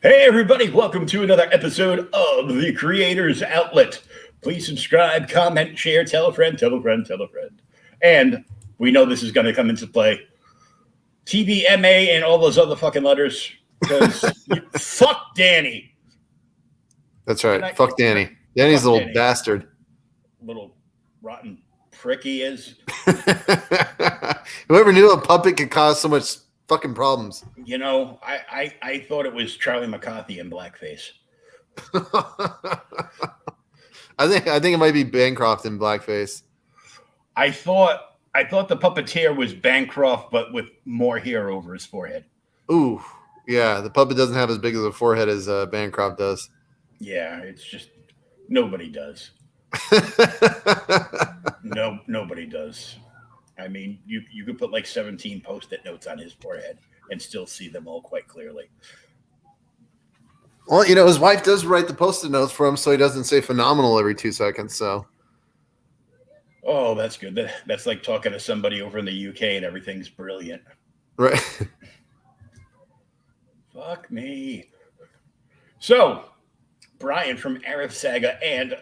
Hey, everybody, welcome to another episode of The Creators Outlet. Please subscribe, comment, share, tell a friend, tell a friend, tell a friend. And we know this is going to come into play. TVMA and all those other fucking letters because fuck Danny. That's right. Fuck Danny. Danny's a little Danny. bastard. Little rotten prick he is. Whoever knew a puppet could cause so much fucking problems? You know, I thought it was Charlie McCarthy in blackface. I think it might be Bancroft in blackface. I thought the puppeteer was Bancroft, but with more hair over his forehead. Ooh, yeah. The puppet doesn't have as big of a forehead as Bancroft does. Yeah, it's just nobody does. No, nobody does. I mean, you could put like 17 Post-it notes on his forehead and still see them all quite clearly. Well, you know, his wife does write the Post-it notes for him, so he doesn't say phenomenal every 2 seconds. So, oh, that's good. That's like talking to somebody over in the UK and everything's brilliant. Right. Fuck me. So, Brian from Arif Saga and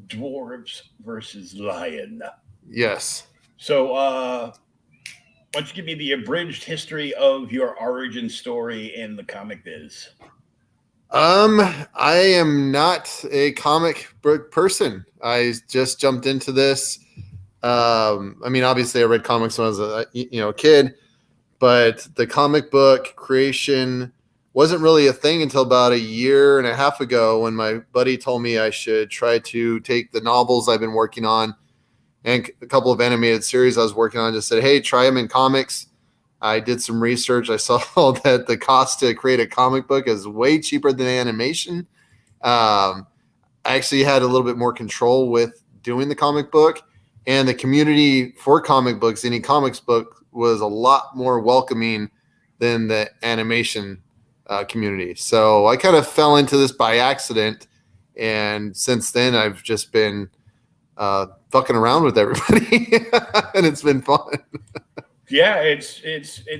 Dwarves versus Lion. Yes. So, why don't you give me the abridged history of your origin story in the comic biz? I am not a comic book person. I just jumped into this. I mean, obviously, I read comics when I was a kid, but the comic book creation wasn't really a thing until about a year and a half ago when my buddy told me I should try to take the novels I've been working on and a couple of animated series I was working on. Just said, hey, try them in comics. I did some research. I saw that the cost to create a comic book is way cheaper than animation. I actually had a little bit more control with doing the comic book, and the community for comic books, any comics book, was a lot more welcoming than the animation community. So I kind of fell into this by accident, and since then I've just been fucking around with everybody, and it's been fun. Yeah, it's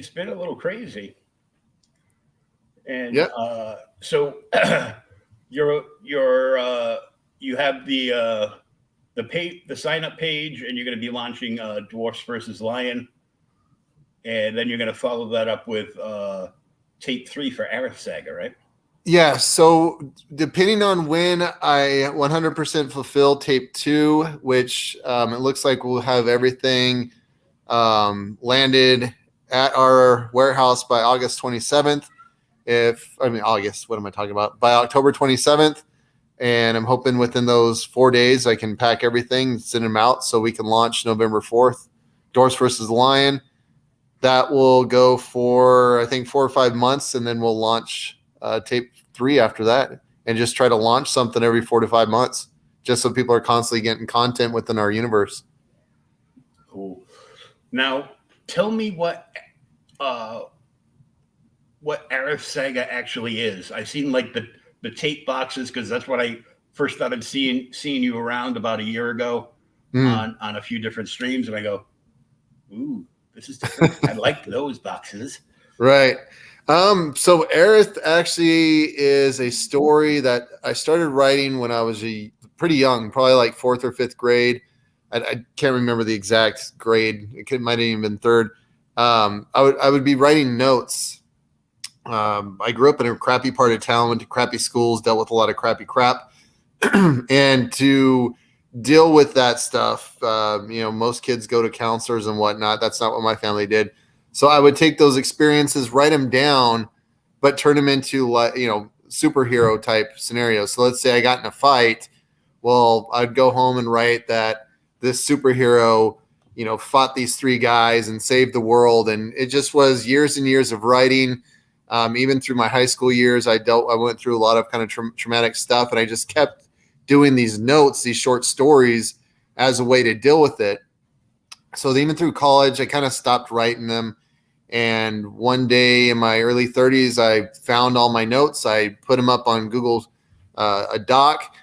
been a little crazy, and Yep. So you have the sign up page, and you're going to be launching Dwarfs versus Lion, and then you're going to follow that up with tape 3 for Arif Saga, right? Yeah, so depending on when I 100% fulfill tape 2, which it looks like we'll have everything landed at our warehouse by August 27th. August, what am I talking about? By October 27th. And I'm hoping within those 4 days I can pack everything, send them out so we can launch November 4th, Dwarfs versus Lion. That will go for, I think, 4 or 5 months, and then we'll launch tape 3 after that, and just try to launch something every 4 to 5 months, just so people are constantly getting content within our universe. Cool. Now, tell me what Arif Saga actually is. I've seen like the tape boxes because that's what I first started seeing you around about a year ago on a few different streams, and I go, ooh, this is different. I like those boxes. Right. So Aerith actually is a story that I started writing when I was pretty young, probably like 4th or 5th grade. I can't remember the exact grade. It might have even been 3rd. I would be writing notes. I grew up in a crappy part of town, went to crappy schools, dealt with a lot of crappy crap. And to deal with that stuff, most kids go to counselors and whatnot. That's not what my family did. So I would take those experiences, write them down, but turn them into superhero type scenarios. So let's say I got in a fight. Well, I'd go home and write that this superhero, fought these 3 guys and saved the world. And it just was years and years of writing. Even through my high school years, I went through a lot of kind of traumatic stuff, and I just kept doing these notes, these short stories, as a way to deal with it. So even through college, I kind of stopped writing them. And one day in my early 30s, I found all my notes. I put them up on Google, a doc,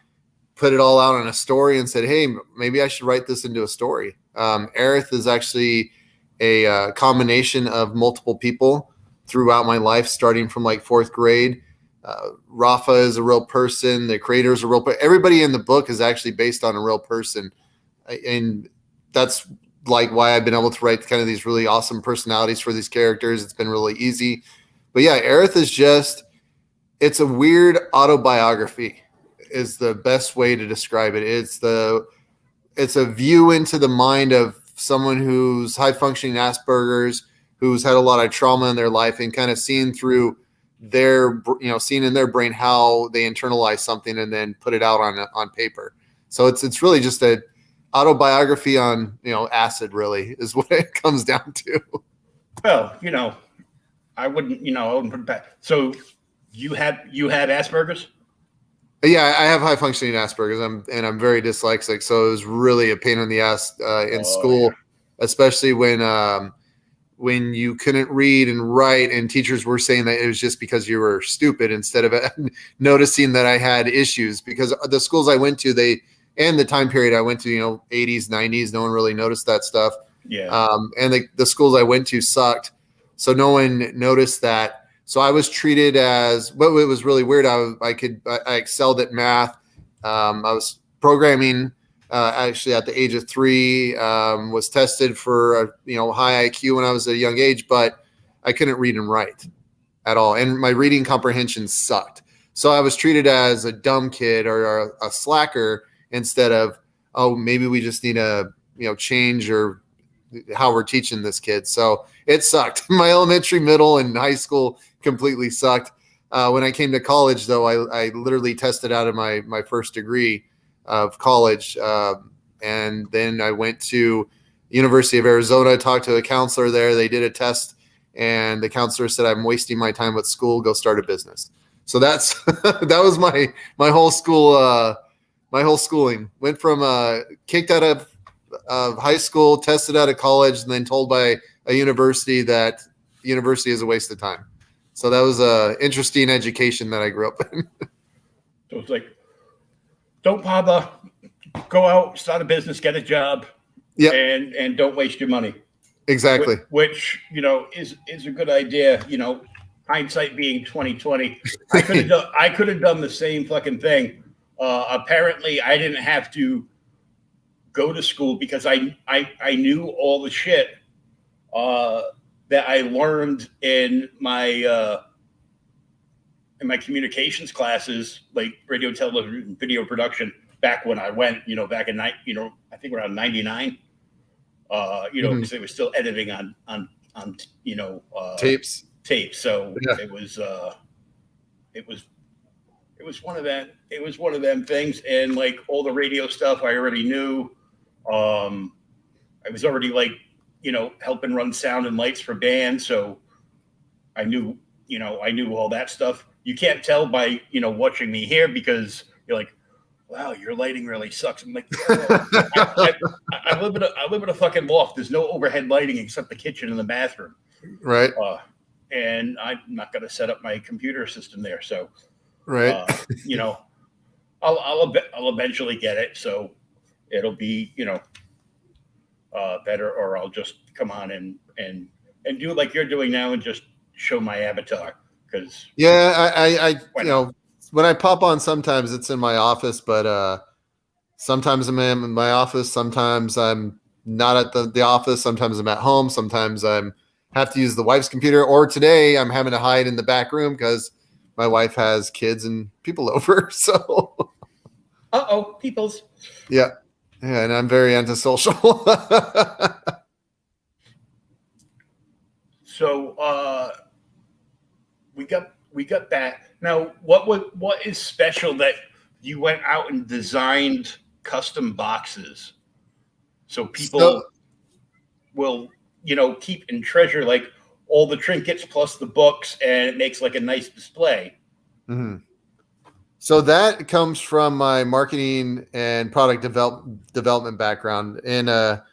put it all out on a story, and said, hey, maybe I should write this into a story. Aerith is actually a combination of multiple people throughout my life, starting from like 4th grade. Rafa is a real person. The creator is a real person. Everybody in the book is actually based on a real person. And that's like why I've been able to write kind of these really awesome personalities for these characters. It's been really easy. But yeah, Aerith is just, it's a weird autobiography is the best way to describe it. It's a view into the mind of someone who's high functioning Asperger's, who's had a lot of trauma in their life, and kind of seeing through their, seeing in their brain how they internalize something and then put it out on paper. So it's really just a autobiography on, acid, really is what it comes down to. Well, I wouldn't put it back. So you have Asperger's? Yeah, I have high functioning Asperger's. I'm very dyslexic, so it was really a pain in the ass in school, especially when you couldn't read and write, and teachers were saying that it was just because you were stupid instead of noticing that I had issues. Because the schools I went to, and the time period I went to, 80s, 90s, no one really noticed that stuff. Yeah. And the schools I went to sucked, so no one noticed that. So I was treated as, well, it was really weird. I excelled at math. I was programming actually at the age of 3, was tested for a high IQ when I was at a young age, but I couldn't read and write at all. And my reading comprehension sucked. So I was treated as a dumb kid or a slacker instead of, oh, maybe we just need to change or how we're teaching this kid. So it sucked. My elementary, middle, and high school completely sucked. When I came to college, though, I literally tested out of my first degree of college. And then I went to University of Arizona, talked to a counselor there. They did a test, and the counselor said, I'm wasting my time with school. Go start a business. So that's that was my whole school, my whole schooling. Went from kicked out of high school, tested out of college, and then told by a university that university is a waste of time. So that was a interesting education that I grew up in. So it's like, don't bother, go out, start a business, get a job, and don't waste your money. Exactly. Which is a good idea. Hindsight being 2020, I could have done the same fucking thing. Apparently, I didn't have to go to school because I knew all the shit that I learned in my communications classes, like radio, television, video production, back when I went, back in I think around 99, because they were still editing on tapes. So yeah. It was one of them things. And like all the radio stuff I already knew. I was already helping run sound and lights for bands. So I knew all that stuff. You can't tell by, watching me here because you're like, wow, your lighting really sucks. I'm like, I live in a fucking loft. There's no overhead lighting except the kitchen and the bathroom. Right. And I'm not going to set up my computer system there. So, right. I'll eventually get it. So it'll be, better, or I'll just come on and do like you're doing now and just show my avatar. Because I when I pop on, sometimes it's in my office, but sometimes I'm in my office, sometimes I'm not at the office, sometimes I'm at home, sometimes I'm have to use the wife's computer, or today I'm having to hide in the back room because my wife has kids and people over. So peoples. Yeah, and I'm very antisocial. So we got that. Now, what is special that you went out and designed custom boxes so people will keep and treasure like all the trinkets plus the books, and it makes like a nice display. Mm-hmm. So that comes from my marketing and product development background. In a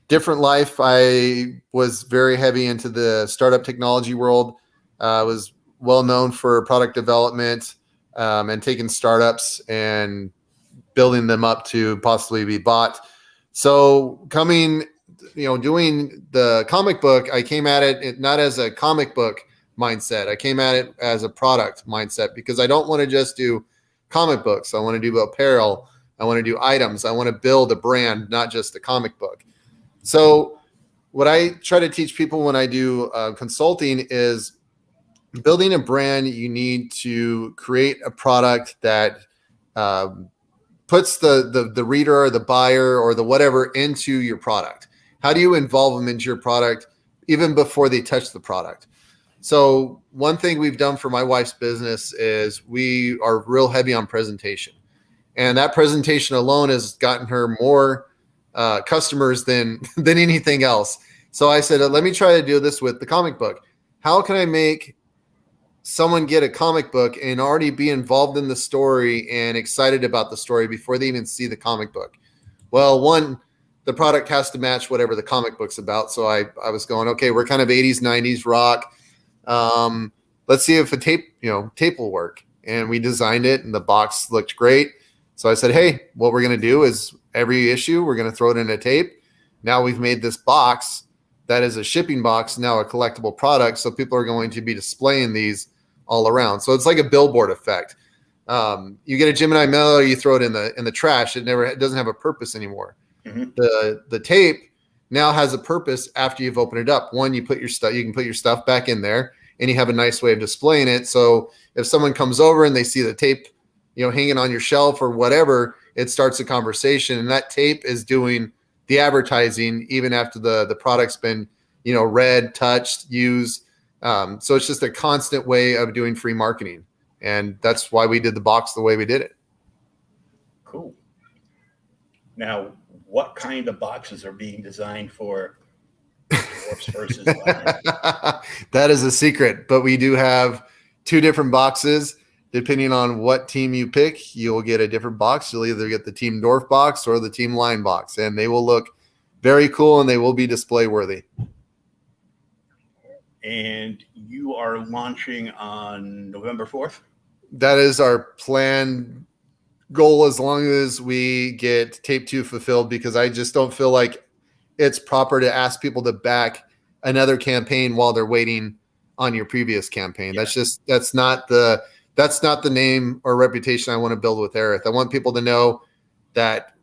different life, I was very heavy into the startup technology world. I was well known for product development and taking startups and building them up to possibly be bought. So doing the comic book, I came at it not as a comic book mindset. I came at it as a product mindset because I don't want to just do comic books. I want to do apparel. I want to do items. I want to build a brand, not just a comic book. So what I try to teach people when I do consulting is building a brand. You need to create a product that puts the reader or the buyer or the whatever into your product. How do you involve them into your product even before they touch the product? So one thing we've done for my wife's business is we are real heavy on presentation. And that presentation alone has gotten her more customers than anything else. So I said, let me try to do this with the comic book. How can I make someone get a comic book and already be involved in the story and excited about the story before they even see the comic book? Well, one, the product has to match whatever the comic book's about. So I was going, okay, we're kind of 80s, 90s rock. Let's see if a tape will work. And we designed it and the box looked great. So I said, hey, what we're going to do is every issue, we're going to throw it in a tape. Now we've made this box that is a shipping box, now a collectible product. So people are going to be displaying these all around. So it's like a billboard effect. You get a Gemini Mailer, you throw it in the trash. It doesn't have a purpose anymore. Mm-hmm. The tape now has a purpose after you've opened it up. One, you can put your stuff back in there and you have a nice way of displaying it. So if someone comes over and they see the tape, hanging on your shelf or whatever, it starts a conversation, and that tape is doing the advertising even after the product's been, read, touched, used. So it's just a constant way of doing free marketing. And that's why we did the box the way we did it. Cool. Now, what kind of boxes are being designed for dwarfs versus lions? That is a secret, but we do have 2 different boxes. Depending on what team you pick, you'll get a different box. You'll either get the Team Dwarf box or the Team Lion box, and they will look very cool and they will be display worthy. And you are launching on November 4th? That is our planned goal as long as we get tape 2 fulfilled, because I just don't feel like it's proper to ask people to back another campaign while they're waiting on your previous campaign. Yeah. That's not the name or reputation I want to build with Aerith. I want people to know that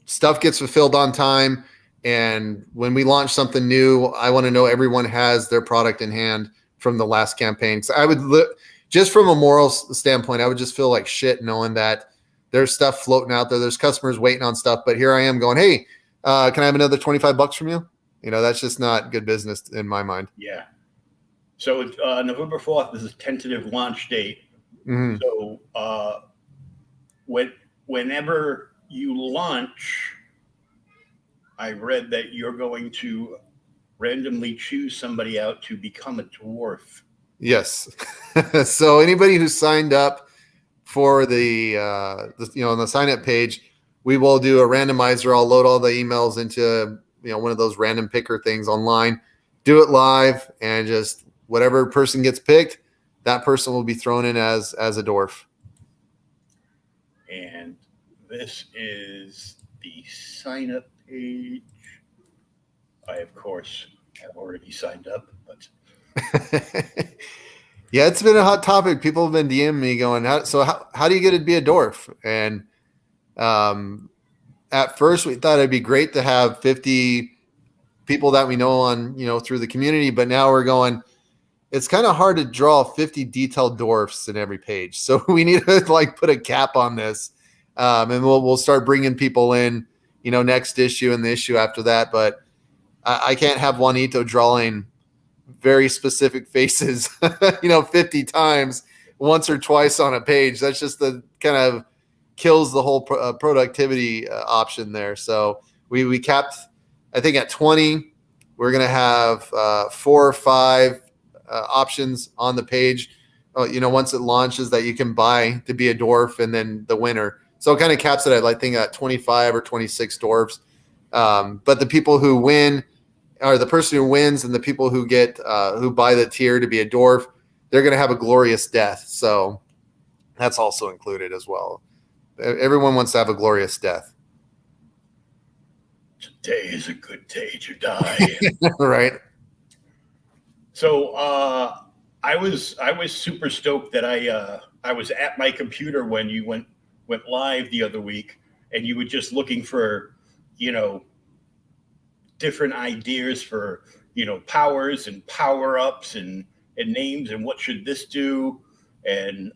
stuff gets fulfilled on time. And when we launch something new, I want to know everyone has their product in hand from the last campaign. So I would just from a moral standpoint, I would just feel like shit knowing that there's stuff floating out there. There's customers waiting on stuff, but here I am going, hey, can I have another $25 from you? That's just not good business in my mind. Yeah. So November 4th is a tentative launch date. Mm-hmm. So whenever you launch, I read that you're going to randomly choose somebody out to become a dwarf. Yes. So anybody who signed up for the on the sign up page, we will do a randomizer. I'll load all the emails into one of those random picker things online, do it live, and just whatever person gets picked, that person will be thrown in as a dwarf. And this is the sign up page. I, of course, have already signed up, but yeah, it's been a hot topic. People have been DMing me going, how do you get to be a dwarf? And at first we thought it'd be great to have 50 people that we know on, through the community, but now we're going, it's kind of hard to draw 50 detailed dwarfs in every page. So we need to put a cap on this. And we'll start bringing people in, next issue and the issue after that. But I can't have Juanito drawing very specific faces, 50 times once or twice on a page. That's just the kind of kills the whole productivity option there. So we capped, I think, at 20. We're going to have 4 or 5 options on the page, once it launches that you can buy to be a dwarf, and then the winner. So it kind of caps it at, I think, at 25 or 26 dwarves. But the people who win, or the person who wins, and the people who get who buy the tier to be a dwarf, they're going to have a glorious death. So that's also included as well. Everyone wants to have a glorious death. Today is a good day to die. Right. So I was super stoked that I was at my computer when you went live the other week, and you were just looking for, you know, different ideas for, powers and power ups and names and what should this do, and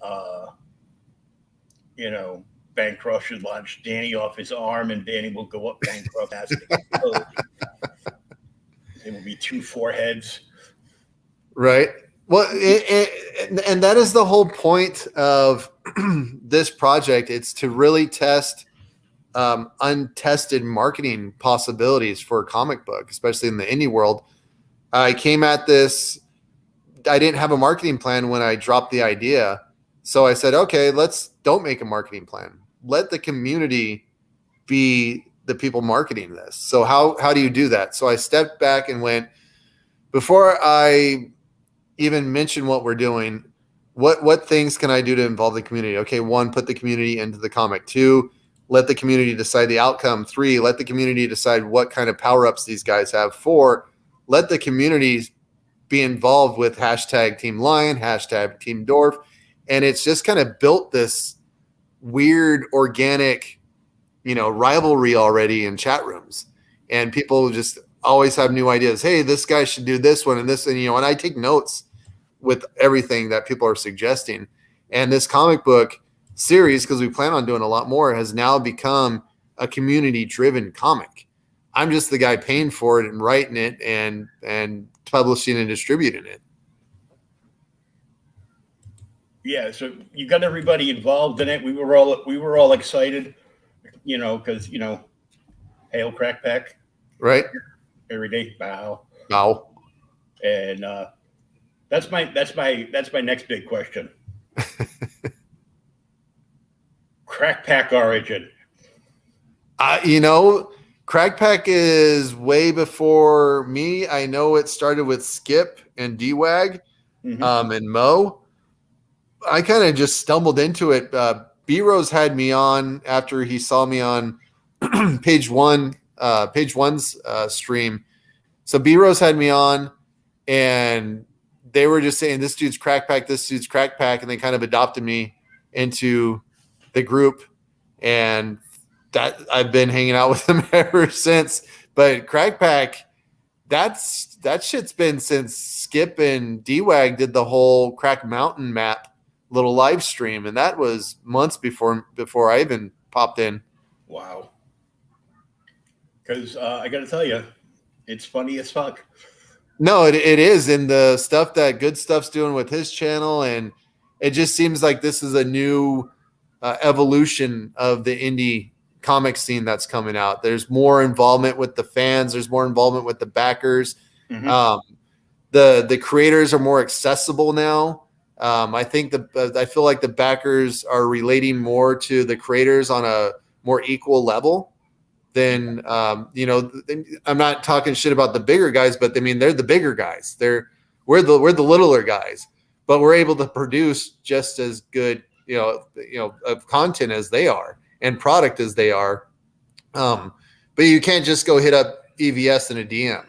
you know, Bancroft should launch Danny off his arm, and Danny will go up Bancroft's ass and explode. There will be two foreheads. Right. Well, and that is the whole point of this project. It's to really test untested marketing possibilities for a comic book, especially in the indie world. I came at this, I didn't have a marketing plan when I dropped the idea. So I said, okay, don't make a marketing plan. Let the community be the people marketing this. So how do you do that? So I stepped back and went, before I even mention what we're doing, what things can I do to involve the community? Okay, 1, put the community into the comic. 2, let the community decide the outcome. 3, let the community decide what kind of power-ups these guys have. 4, let the community be involved with hashtag Team Lion, hashtag Team Dwarf. And it's just kind of built this weird organic, rivalry already in chat rooms. And people just always have new ideas. Hey, this guy should do this one and this, and and I take notes with everything that people are suggesting. And this comic book series, because we plan on doing a lot more, has now become a community-driven comic. I'm just the guy paying for it and writing it and publishing and distributing it. Yeah, so you got everybody involved in it. We were all excited, because hail Crackback, Right? every day bow. No. And that's my next big question. Crackpack origin. Crackpack is way before me. I know it started with Skip and D-Wag, and Mo. I kind of just stumbled into it. B-Rose had me on after he saw me on page one's stream. So B-Rose had me on, and they were just saying, this dude's Crackpack, this dude's Crackpack, and they kind of adopted me into the group, and that I've been hanging out with them ever since. But Crackpack, that shit's been since Skip and D-Wag did the whole Crack Mountain map little live stream, and that was months before I even popped in. Wow. Because I got to tell you, it's funny as fuck. No, it is, and the stuff that Good Stuff's doing with his channel, and it just seems like this is a new evolution of the indie comic scene that's coming out. There's more involvement with the fans. There's more involvement with the backers. The creators are more accessible now. I think I feel like the backers are relating more to the creators on a more equal level than I'm not talking shit about the bigger guys, but I mean they're the bigger guys. We're the littler guys, but we're able to produce just as good of content as they are and product as they are. But you can't just go hit up EVS in a DM.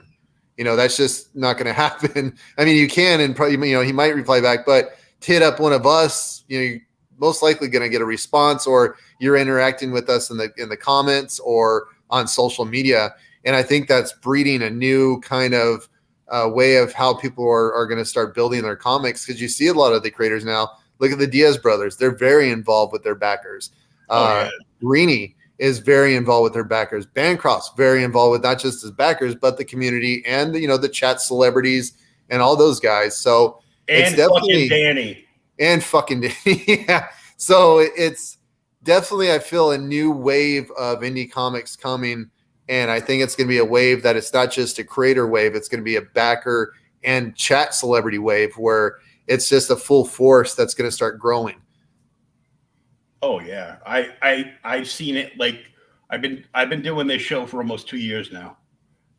That's just not going to happen. I mean, you can, and probably, he might reply back, but to hit up one of us, you're most likely going to get a response, or you're interacting with us in the comments or on social media. And I think that's breeding a new kind of way of how people are going to start building their comics. Because you see a lot of the creators now. Look at the Diaz brothers. They're very involved with their backers. Greeny is very involved with their backers. Bancroft's very involved with not just his backers, but the community and the chat celebrities and all those guys. So and fucking Danny. And fucking Danny. Yeah. So it's definitely, I feel, a new wave of indie comics coming. And I think it's going to be a wave that it's not just a creator wave. It's going to be a backer and chat celebrity wave where it's just a full force that's going to start growing. Oh yeah, I've seen it. Like I've been doing this show for almost 2 years now,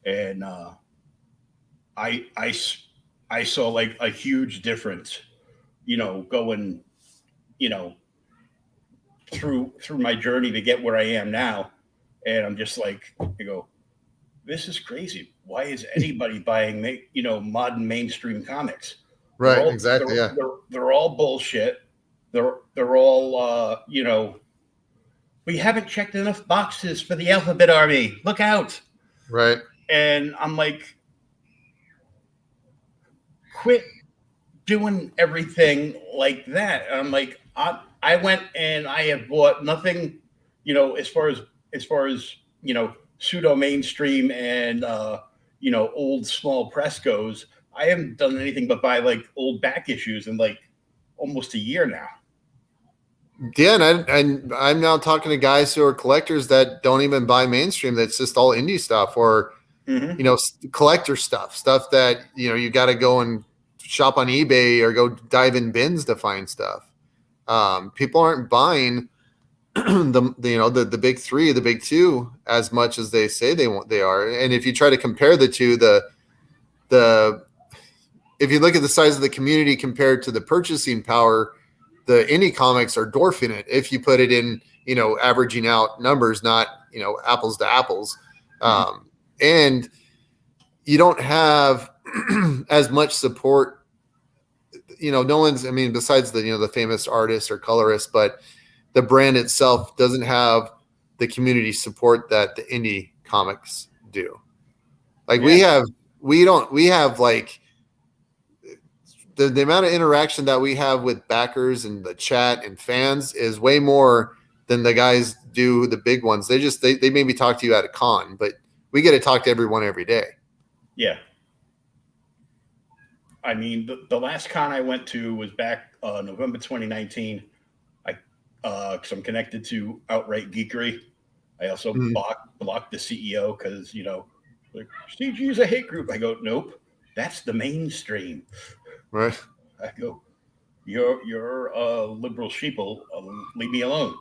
and I saw like a huge difference, going, through my journey to get where I am now, and I'm just like, I go, this is crazy. Why is anybody buying modern mainstream comics? They're Right. all Exactly. Yeah. they're all bullshit. They're all we haven't checked enough boxes for the alphabet army. Look out. Right. And I'm like, quit doing everything like that. And I'm like, I went and I have bought nothing, as far as pseudo mainstream and old small press goes. I haven't done anything but buy like old back issues in like almost a year now. Yeah, and I'm now talking to guys who are collectors that don't even buy mainstream. That's just all indie stuff, or Mm-hmm. collector stuff that you got to go and shop on eBay or go dive in bins to find stuff. People aren't buying the big three, the big two, as much as they say they are. And if you try to compare the two, the if you look at the size of the community compared to the purchasing power, the indie comics are dwarfing it. If you put it in, averaging out numbers, not apples to apples, and you don't have as much support. No one's. I mean, besides the famous artists or colorists, but the brand itself doesn't have the community support that the indie comics do. Like we have like the amount of interaction that we have with backers and the chat and fans is way more than the guys do, the big ones. They maybe talk to you at a con, but we get to talk to everyone every day. Yeah. I mean, the last con I went to was back November 2019. Because I'm connected to Outright Geekery. I also blocked the CEO because like CG is a hate group. I go, nope, that's the mainstream. Right. I go, you're a liberal sheeple. Leave me alone.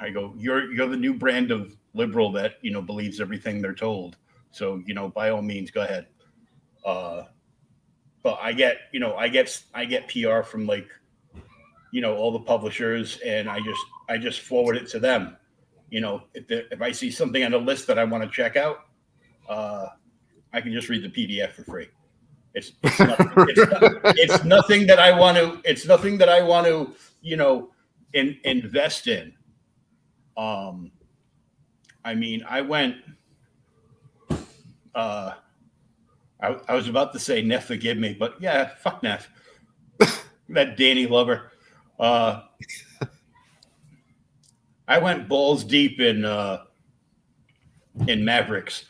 I go, you're the new brand of liberal that believes everything they're told. So by all means, go ahead. But I get PR from like all the publishers, and I just forward it to them. If I see something on the list that I want to check out, I can just read the PDF for free. It's nothing that I want to. It's nothing that I want to invest in. I mean, I went. I was about to say Neff, forgive me, but yeah, fuck Neff. That Danny lover. I went balls deep in Mavericks.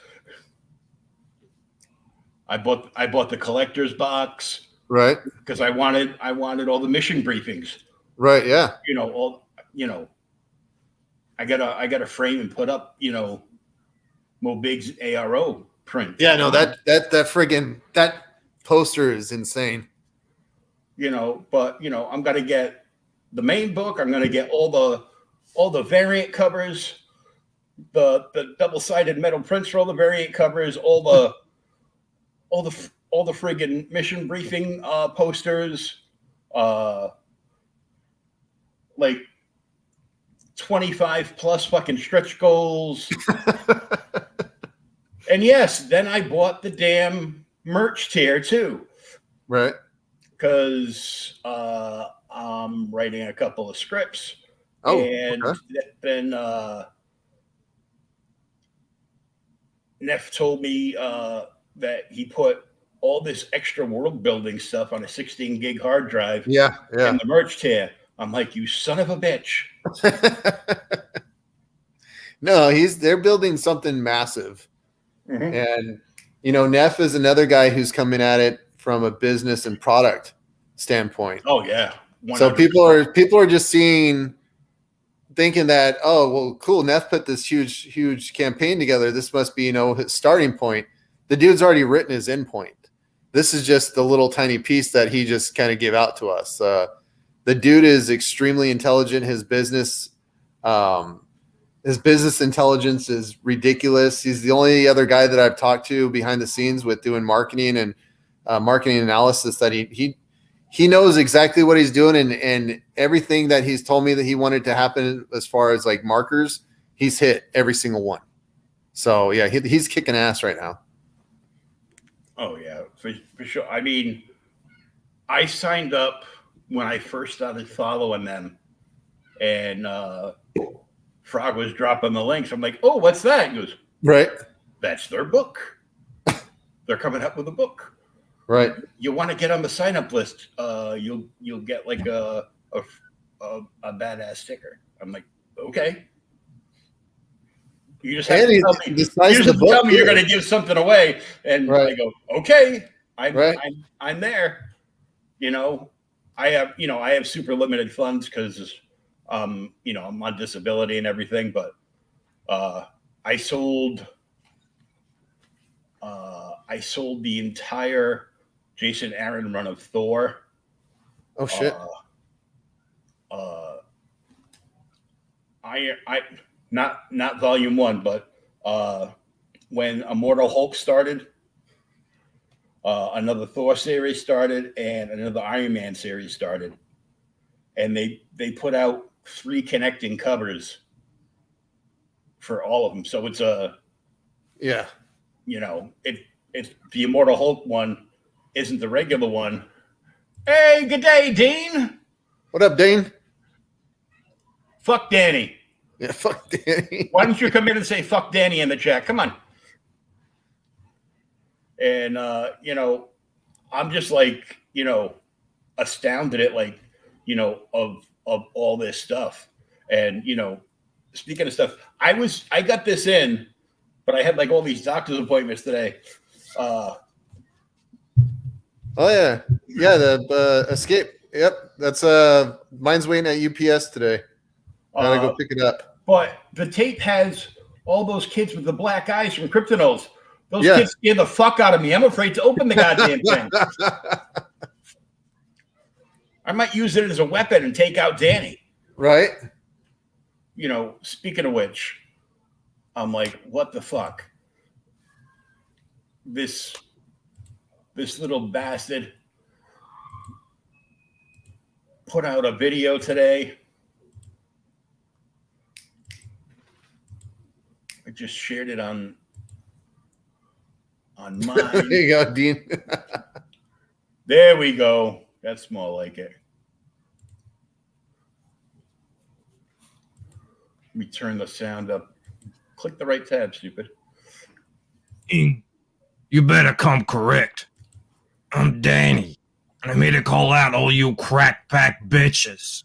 I bought the collector's box, Right. because I wanted all the mission briefings. Right. Yeah. I got a frame and put up Mo Big's ARO print. Yeah. No, that friggin' that poster is insane. But I'm gonna get the main book. I'm gonna get all the variant covers, the double-sided metal prints for all the variant covers, all the friggin' mission briefing posters, like 25 plus fucking stretch goals. And yes, then I bought the damn merch tier too. Right. Because I'm writing a couple of scripts. Oh, and okay. then Neff told me that he put all this extra world building stuff on a 16 gig hard drive in the merch tier. I'm like, you son of a bitch. No, they're building something massive. And Neff is another guy who's coming at it from a business and product standpoint. Oh yeah. 100%. So people are just thinking that, oh well, cool, Neff put this huge campaign together. This must be his starting point. The dude's already written his end point. This is just the little tiny piece that he just kind of gave out to us. The dude is extremely intelligent. His business intelligence is ridiculous. He's the only other guy that I've talked to behind the scenes with doing marketing and marketing analysis that he knows exactly what he's doing, and everything that he's told me that he wanted to happen as far as like markers, he's hit every single one. So yeah, he's kicking ass right now. Oh yeah, for sure. I mean, I signed up when I first started following them, and Frog was dropping the links. I'm like, oh, what's that? He goes, Right. that's their book. They're coming up with a book. Right. You want to get on the sign up list? You'll get like a badass sticker. I'm like, okay. You just have to tell me. Tell me you're going to give something away, and I go, okay. I'm there. You know, I have super limited funds because I'm on disability and everything, but I sold the entire Jason Aaron run of Thor. Oh shit. I not volume 1, but when Immortal Hulk started, another Thor series started, and another Iron Man series started, and they put out 3 connecting covers for all of them. So it's if the Immortal Hulk one isn't the regular one. Hey, good day, Dean. What up, Dean? Fuck Danny. Yeah, fuck Danny. Why don't you come in and say fuck Danny in the chat? Come on. And I'm just like, astounded at of all this stuff. And speaking of stuff, I got this in, but I had like all these doctor's appointments today. Oh yeah, the Escape. Yep, that's mine's waiting at UPS today. Gotta go pick it up. But the tape has all those kids with the black eyes from Kryptonos. Those kids scare the fuck out of me. I'm afraid to open the goddamn thing. I might use it as a weapon and take out Danny. Right. Speaking of which, I'm like, what the fuck? This little bastard put out a video today. I just shared it on mine. There you go, Dean. There we go. That's more like it. Let me turn the sound up. Click the right tab, stupid. You better come correct. I'm Danny, and I made a call out all you crack pack bitches.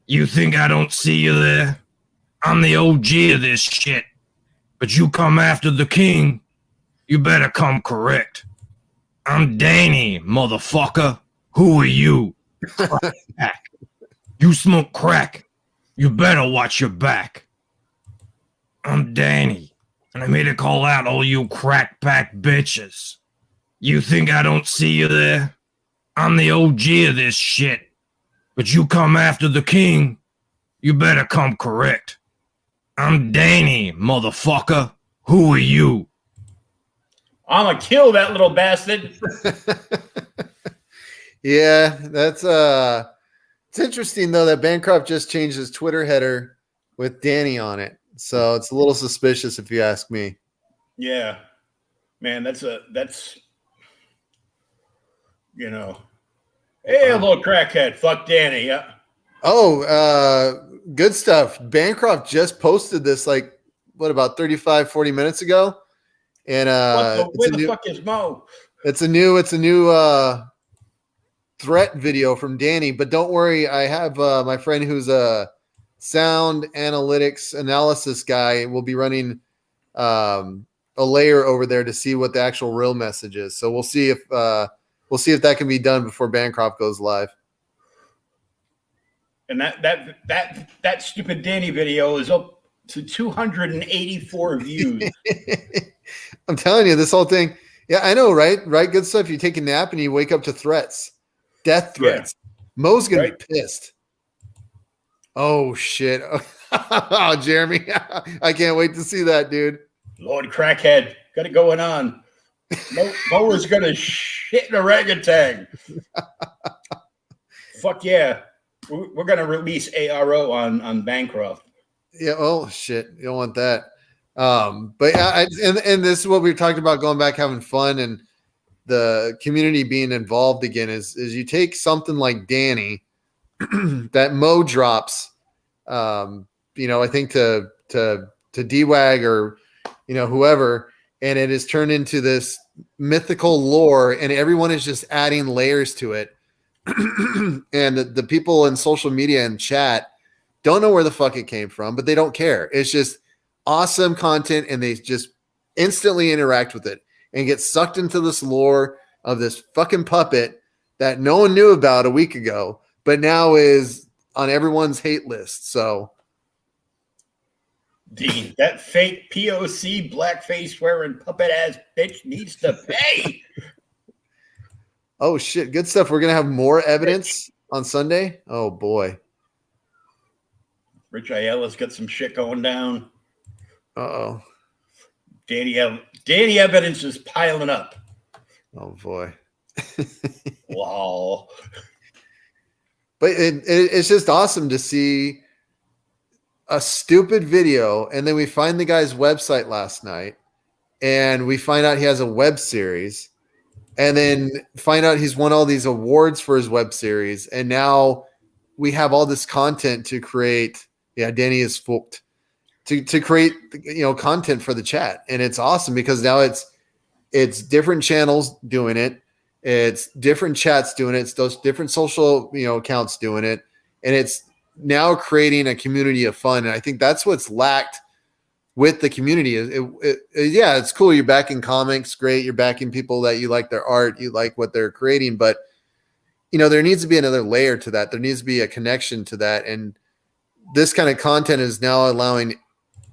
You think I don't see you there? I'm the OG of this shit. But you come after the king, you better come correct. I'm Danny, motherfucker. Who are you? Crack. You smoke crack. You better watch your back. I'm Danny, and I made a call out all you crack pack bitches. You think I don't see you there? I'm the OG of this shit. But you come after the king, you better come correct. I'm Danny, motherfucker. Who are you? I'm gonna kill that little bastard. Yeah, that's it's interesting though that Bancroft just changed his Twitter header with Danny on it. So it's a little suspicious if you ask me. Yeah. Man, that's hey, a little crackhead. Fuck Danny. Yeah. Oh, good stuff. Bancroft just posted this about 35, 40 minutes ago. And where the fuck is Mo? It's a new threat video from Danny, but don't worry, I have my friend who's a sound analytics analysis guy will be running a layer over there to see what the actual real message is. So we'll see if that can be done before Bancroft goes live. And that stupid Danny video is up to 284 views. I'm telling you, this whole thing. Yeah, I know, right? Right, good stuff. You take a nap and you wake up to threats, death threats. Yeah. Mo's gonna be pissed. Oh shit! Oh, Jeremy, I can't wait to see that, dude. Lord Crackhead, got it going on. Mo is gonna shit in a orangutan. Fuck yeah. We're going to release ARO on Bancroft. Yeah. Oh shit. You don't want that. But yeah, and this is what we talked about, going back, having fun. And the community being involved again is you take something like Danny that Mo drops, I think to DWAG or, whoever, and it is turned into this mythical lore, and everyone is just adding layers to it. And the people in social media and chat don't know where the fuck it came from, but they don't care. It's just awesome content, and they just instantly interact with it and get sucked into this lore of this fucking puppet that no one knew about a week ago, but now is on everyone's hate list. So, Dean, that fake POC blackface wearing puppet ass bitch needs to pay. oh shit, good stuff. We're gonna have more evidence on Sunday. Oh boy. Rich Ayala's got some shit going down. Uh-oh. Danny evidence is piling up. Oh boy. Wow. But it's just awesome to see a stupid video, and then we find the guy's website last night, and we find out he has a web series, and then find out he's won all these awards for his web series, and now we have all this content to create. Yeah, Danny is fucked. To create content for the chat, and it's awesome because now it's different channels doing it, it's different chats doing it, it's those different social accounts doing it, and it's now creating a community of fun. And I think that's what's lacked with the community. Yeah, it's cool, you're backing comics, great, you're backing people that you like their art, you like what they're creating, but there needs to be another layer to that. There needs to be a connection to that, and this kind of content is now allowing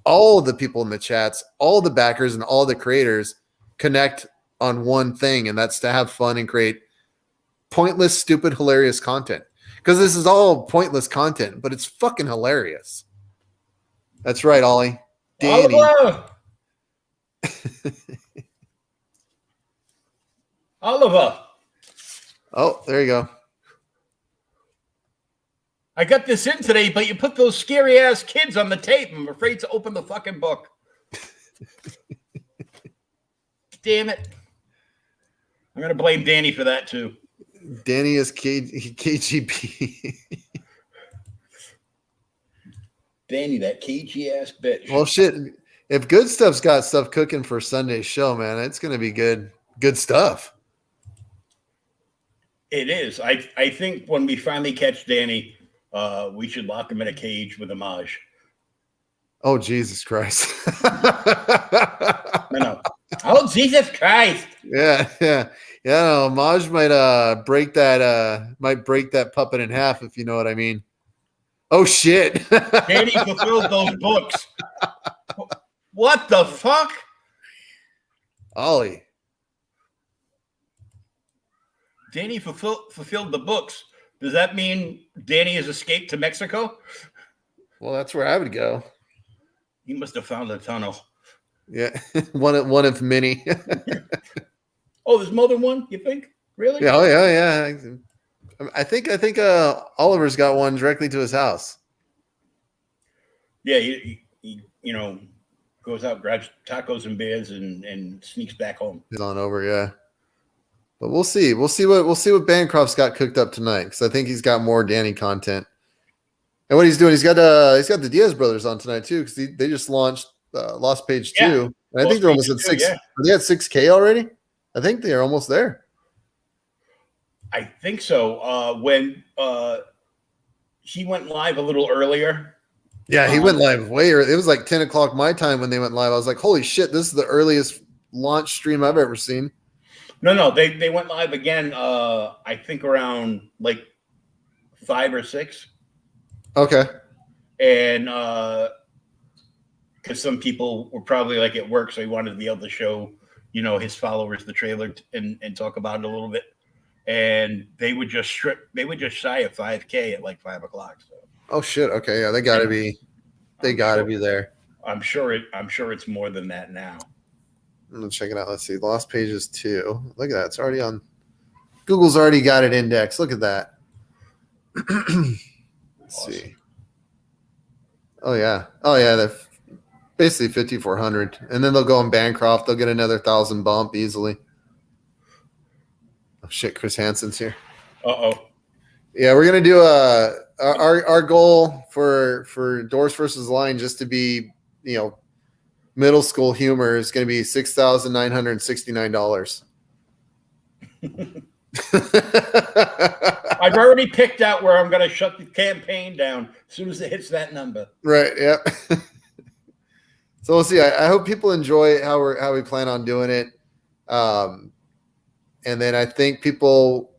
all the people in the chats, all the backers, and all the creators connect on one thing, and that's to have fun and create pointless, stupid, hilarious content. Because this is all pointless content, but it's fucking hilarious. That's right, Ollie. Danny. Oliver. Oh, there you go. I got this in today, but you put those scary ass kids on the tape. I'm afraid to open the fucking book. Damn it. I'm going to blame Danny for that too. Danny is KGB. Danny, that cagey ass bitch. Well, shit. If Good Stuff's got stuff cooking for Sunday's show, man, it's going to be good stuff. It is. I think when we finally catch Danny, we should lock him in a cage with a Maj. Oh, Jesus Christ. No. Oh, Jesus Christ. Yeah. No, Maj might break that puppet in half, if you know what I mean. Oh shit. Danny fulfilled those books. What the fuck? Ollie. Danny fulfilled the books. Does that mean Danny has escaped to Mexico? Well, that's where I would go. He must have found a tunnel. Yeah, one of many. Oh, there's more than one, you think? Really? Yeah, yeah. I think Oliver's got one directly to his house. Yeah, he goes out, grabs tacos and beers, and sneaks back home. He's on over, yeah. But we'll see. We'll see what Bancroft's got cooked up tonight, because I think he's got more Danny content. And what he's doing, he's got the Diaz brothers on tonight too, because they just launched Lost Page 2. And I think they're almost at 6. Yeah. Are they at 6K already? I think they are almost there. I think so. When he went live a little earlier. Yeah, he went live way early. It was like 10 o'clock my time when they went live. I was like, holy shit, this is the earliest launch stream I've ever seen. No, they went live again, I think around like 5 or 6. Okay. And because some people were probably like at work, so he wanted to be able to show, his followers the trailer and talk about it a little bit. And they would just shy of 5K at like 5 o'clock. So. Oh shit. Okay. Yeah, they gotta be there. I'm sure it's more than that now. I'm gonna check it out. Let's see. Lost Pages 2. Look at that. It's already on. Google's already got it indexed. Look at that. Let's see. Oh yeah. They're basically 5,400, and then they'll go on Bancroft. They'll get another 1,000 bump easily. Oh, shit, Chris Hansen's here. Uh-oh. Yeah, we're gonna do our goal for Doors versus Line just to be, middle school humor is gonna be $6,969. I've already picked out where I'm going to shut the campaign down as soon as it hits that number. Right. Yeah. So we'll see. I hope people enjoy how we plan on doing it. And then I think people,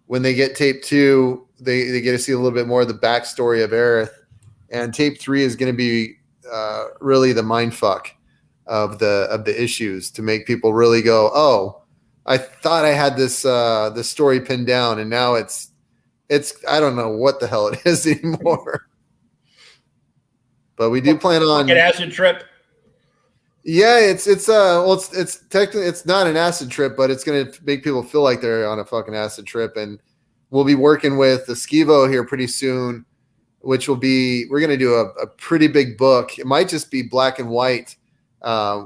when they get tape 2, they get to see a little bit more of the backstory of Aerith. And tape 3 is going to be really the mind fuck of the issues to make people really go, oh, I thought I had this story pinned down, and now it's I don't know what the hell it is anymore. But we do plan on an acid trip. Yeah, it's technically it's not an acid trip, but it's gonna make people feel like they're on a fucking acid trip. And we'll be working with the Skivo here pretty soon, which will be we're gonna do a pretty big book. It might just be black and white.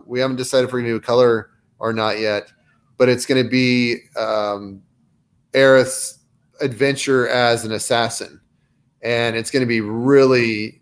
We haven't decided if we're gonna do a color or not yet, but it's gonna be Aerith's adventure as an assassin, and it's gonna be really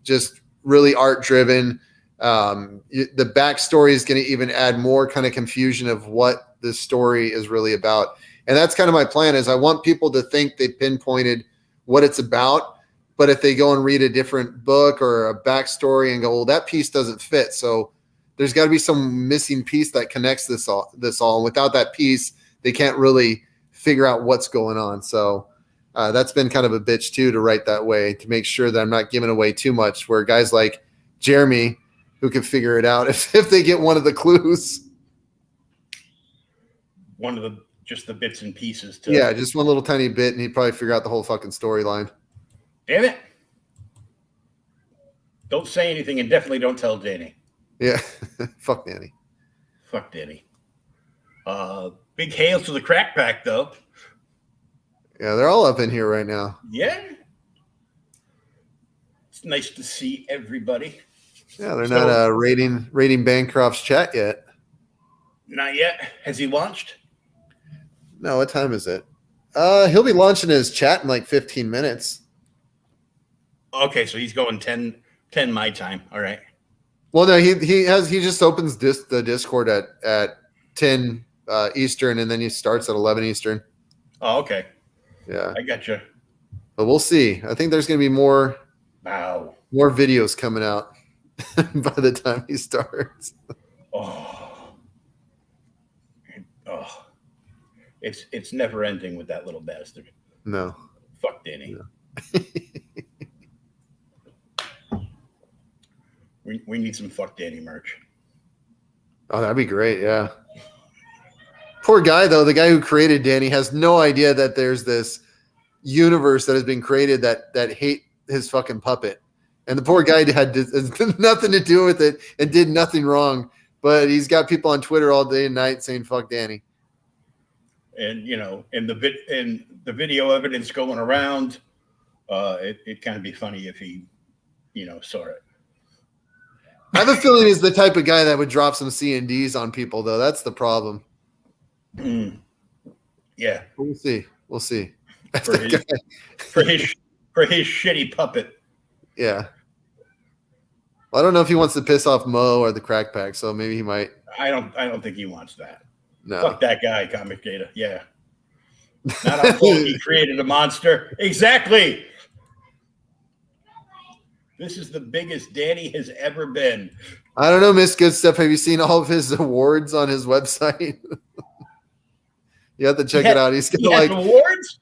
art driven. The backstory is going to even add more kind of confusion of what this story is really about. And that's kind of my plan is I want people to think they pinpointed what it's about, but if they go and read a different book or a backstory and go, well, that piece doesn't fit. So there's got to be some missing piece that connects this all. And without that piece, they can't really figure out what's going on. So that's been kind of a bitch too, to write that way, to make sure that I'm not giving away too much, where guys like Jeremy, who can figure it out if they get one of the clues. One of just the bits and pieces. Yeah, just one little tiny bit, and he'd probably figure out the whole fucking storyline. Damn it. Don't say anything, and definitely don't tell Danny. Yeah. Fuck Danny. Fuck Danny. Big hails to the Crack Pack, though. Yeah, they're all up in here right now. Yeah. It's nice to see everybody. Yeah, they're not rating Bancroft's chat yet. Not yet. Has he launched? No, what time is it? He'll be launching his chat in like 15 minutes. Okay, so he's going 10 my time. All right. Well, no, he just opens the Discord at 10 Eastern, and then he starts at 11 Eastern. Oh, okay. Yeah. I gotcha. But we'll see. I think there's going to be more videos coming out by the time he starts. It's never ending with that little bastard. No. Fuck Danny. No. we need some Fuck Danny merch. Oh, that'd be great. Yeah. Poor guy, though. The guy who created Danny has no idea that there's this universe that has been created that hate his fucking puppet. And the poor guy had nothing to do with it and did nothing wrong. But he's got people on Twitter all day and night saying "fuck Danny." And and the video evidence going around, it kind of be funny if he, saw it. I have a feeling he's the type of guy that would drop some C&Ds on people, though. That's the problem. Yeah, we'll see. For his shitty puppet. Yeah. Well, I don't know if he wants to piss off Mo or the Crack Pack, so maybe he might. I don't think he wants that. No. Fuck that guy, Comic Data. Yeah. Not our fault he created a monster. Exactly. This is the biggest Danny has ever been. I don't know, Miss Good Stuff. Have you seen all of his awards on his website? You have to check it out. He's got awards?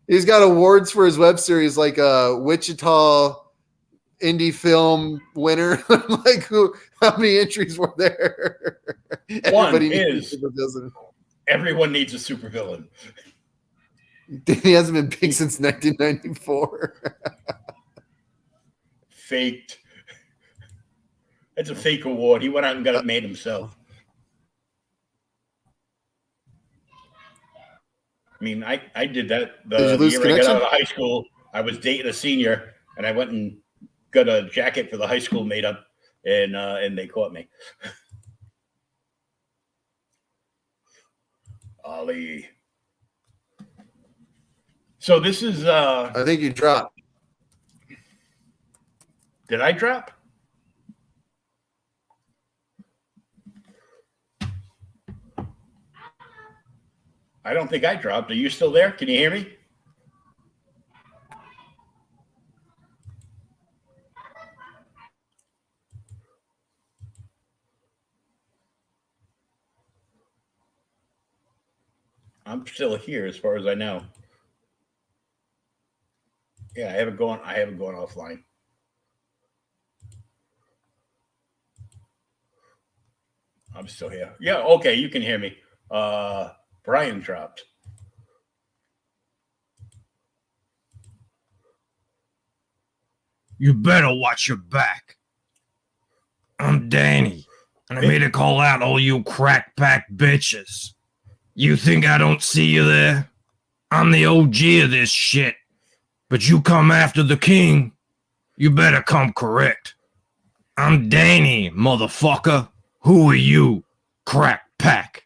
He's got awards for his web series, like Wichita indie film winner. Like, how many entries were there? Everyone needs a supervillain. He hasn't been big since 1994. Faked. It's a fake award. He went out and got it made himself. I mean, I did that the year I got out of high school. I was dating a senior, and I went and got a jacket for the high school made up, and they caught me. Ollie. So this is I think you dropped. did I drop? I don't think I dropped. Are you still there? Can you hear me? I'm still here as far as I know. Yeah, I haven't gone offline. I'm still here. Yeah, okay, you can hear me. Brian dropped. You better watch your back. I'm Danny, and I'm here to call out all you crack pack bitches. You think I don't see you there? I'm the OG of this shit. But you come after the king, you better come correct. I'm Danny, motherfucker. Who are you, crack pack?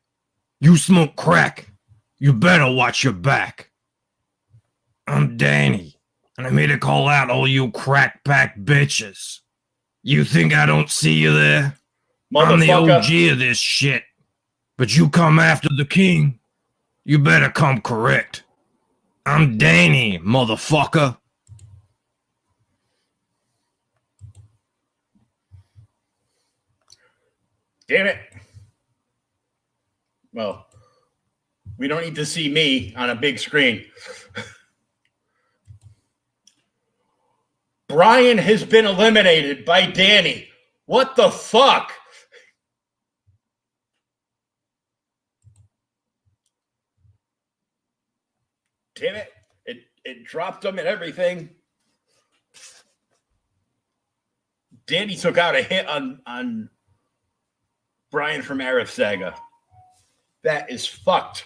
You smoke crack. You better watch your back. I'm Danny, and I'm here to call out all you crack pack bitches. You think I don't see you there? I'm the OG of this shit. But you come after the king, you better come correct. I'm Danny, motherfucker. Damn it. Well, we don't need to see me on a big screen. Brian has been eliminated by Danny. What the fuck? Damn it. It dropped him and everything. Danny took out a hit on Brian from Arif Saga. That is fucked.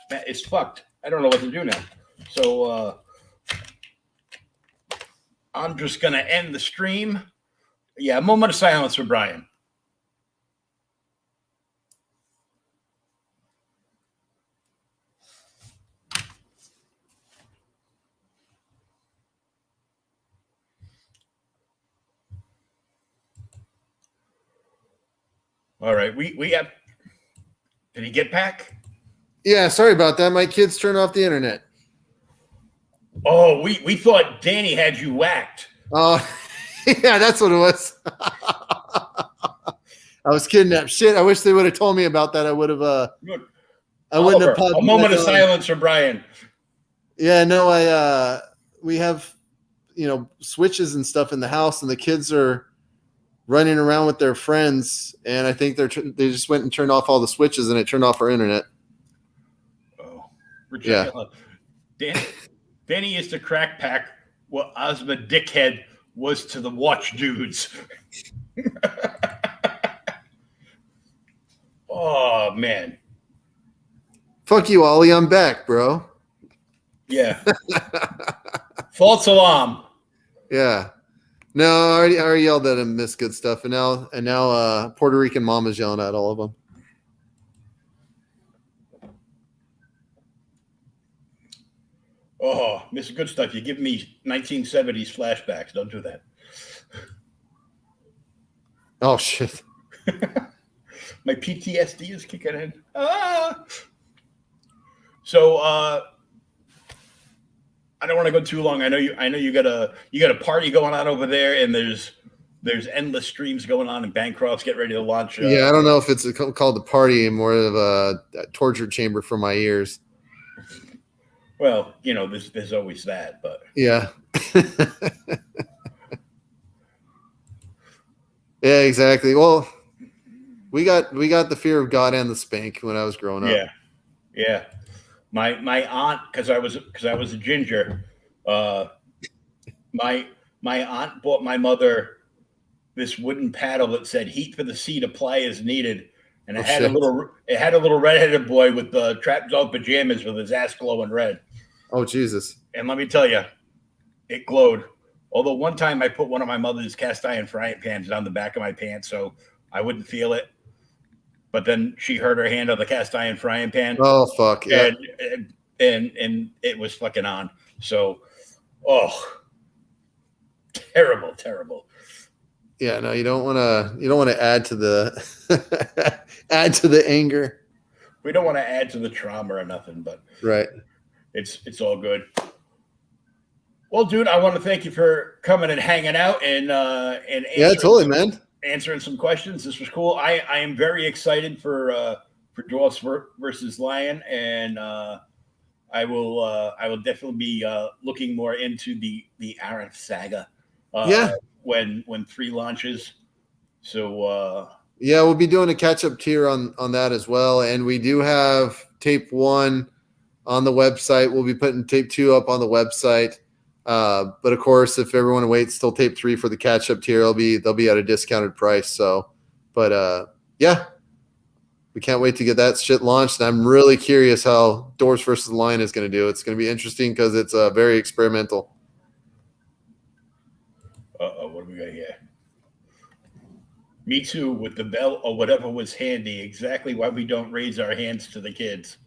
That is fucked. I don't know what to do now. So I'm just going to end the stream. Yeah, a moment of silence for Brian. All right, we have. Did he get back? Yeah, sorry about that. My kids turned off the internet. Oh, we thought Danny had you whacked. Oh, yeah, that's what it was. I was kidnapped. Shit, I wish they would have told me about that. I would have. I wouldn't have. A moment of silence for Brian. Yeah, no, we have, switches and stuff in the house, and the kids are running around with their friends, and I think they just went and turned off all the switches, and it turned off our internet. Oh, yeah. Danny is the crack pack what Ozma Dickhead was to the watch dudes. Oh, man. Fuck you, Ollie. I'm back, bro. Yeah. False alarm. Yeah. No, I already yelled at him, Miss Good Stuff, and now Puerto Rican mom is yelling at all of them. Oh, Miss Good Stuff, you give me 1970s flashbacks. Don't do that. Oh, shit. My PTSD is kicking in. Ah! So I don't want to go too long. I know you got a party going on over there, and there's endless streams going on, and Bancroft's getting ready to launch. Yeah, I don't know if it's called the party, more of a torture chamber for my ears. Well, there's always that, but yeah. Yeah, exactly. Well, we got the fear of God and the spank when I was growing up. Yeah. My aunt, because I was a ginger, my aunt bought my mother this wooden paddle that said "Heat for the seat, apply as needed," and it had a little redheaded boy with the trap dog pajamas with his ass glowing red. Oh, Jesus! And let me tell you, it glowed. Although one time I put one of my mother's cast iron frying pans down the back of my pants so I wouldn't feel it. but then she hurt her hand on the cast iron frying pan, Oh fuck. Yeah. and it was fucking on. So, oh, terrible. Yeah, no, you don't want to add to the add to the anger. We don't want to add to the trauma or nothing, but Right. it's all good. Well, dude, I want to thank you for coming and hanging out and Yeah, totally, man. answering some questions. This was cool. I am very excited for Dwarfs versus Lion, and I will definitely be looking more into the Arendt saga. Yeah. When 3 launches. So yeah, we'll be doing a catch-up tier on that as well. And we do have tape 1 on the website. We'll be putting tape 2 up on the website. But of course, if everyone waits till tape 3 for the catch-up tier, they'll be at a discounted price. So, but yeah, we can't wait to get that shit launched. And I'm really curious how Dwarfs versus Lion is going to do. It's going to be interesting because it's very experimental. what do we got here? Me too, with the bell or whatever was handy. Exactly why we don't raise our hands to the kids.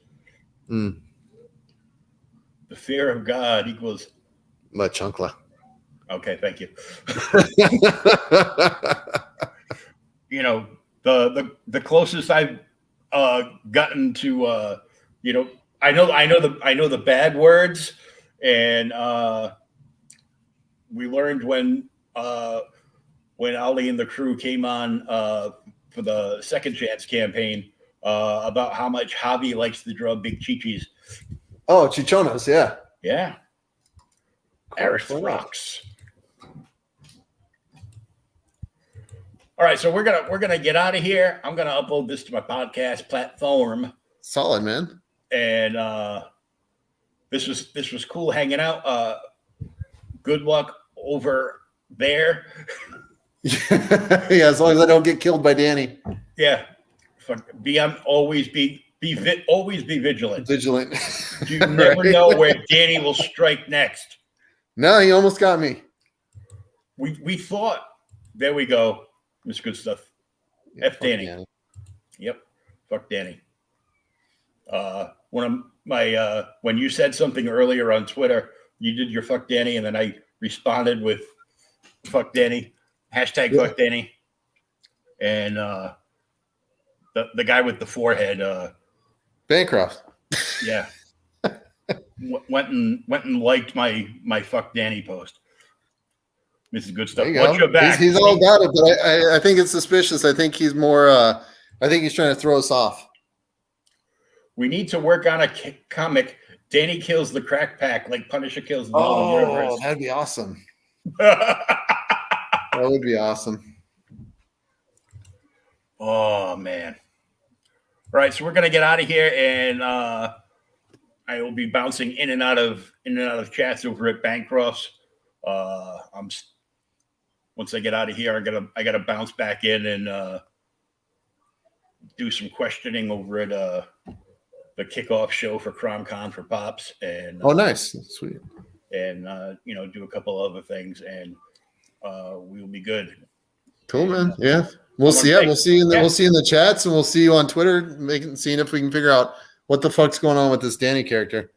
Mm. The fear of God equals. La chancla. Okay, thank you. You know, the closest I've gotten to you know, I know the bad words, and we learned when Ali and the crew came on for the Second Chance campaign about how much Javi likes to draw big chichis. Oh, chichonas, yeah. Yeah. Eris rocks. All right, so we're gonna get out of here. I'm gonna upload this to my podcast platform. Solid, man. And this was cool hanging out. Good luck over there. Yeah, as long as I don't get killed by Danny. Yeah, always be vigilant. Vigilant. You never know where Danny will strike next. No, he almost got me. We thought. There we go. It's good stuff. Yeah, F Danny. Yep. Fuck Danny. When you said something earlier on Twitter, you did your fuck Danny, and then I responded with fuck Danny, hashtag fuck Danny, and the guy with the forehead, Bancroft. yeah, went and liked my fuck Danny post. This is good stuff. Watch your back. He's all about it, but I think it's suspicious. I think he's more. I think he's trying to throw us off. We need to work on a comic. Danny kills the crack pack like Punisher kills the Nolan Rivers. That'd be awesome. That would be awesome. Oh man. All right, so we're gonna get out of here, and I will be bouncing in and out of chats over at Bancroft's. Once I get out of here, I gotta bounce back in and do some questioning over at the kickoff show for CromCon for Pops, and nice, sweet, and do a couple other things, and we'll be good. Cool, man. Yeah, we'll see. Yeah, we'll see in the chats, and we'll see you on Twitter, seeing if we can figure out what the fuck's going on with this Danny character.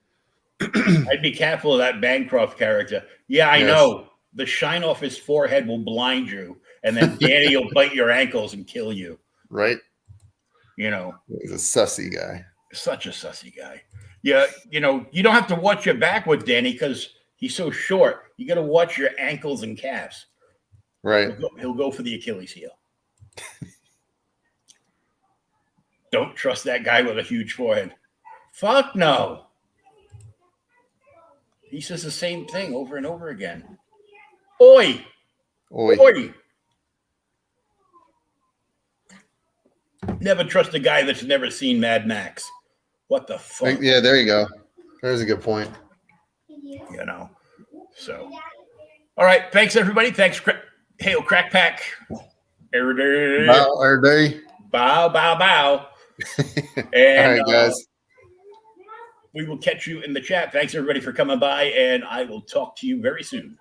I'd be careful of that Bancroft character. Yeah, I know. The shine off his forehead will blind you, and then Danny will bite your ankles and kill you. Right. You know. He's a sussy guy. Such a sussy guy. Yeah, you don't have to watch your back with Danny because he's so short. You got to watch your ankles and calves. Right. He'll go for the Achilles heel. Don't trust that guy with a huge forehead. Fuck no. He says the same thing over and over again. Oi. Oi. Oi. Never trust a guy that's never seen Mad Max. What the fuck? Yeah, there you go. There's a good point. So. All right. Thanks, everybody. Thanks, Hail Crack Pack. Every day. Bow, every day. Bow, bow, bow. And, all right, guys. We will catch you in the chat. Thanks, everybody, for coming by, and I will talk to you very soon.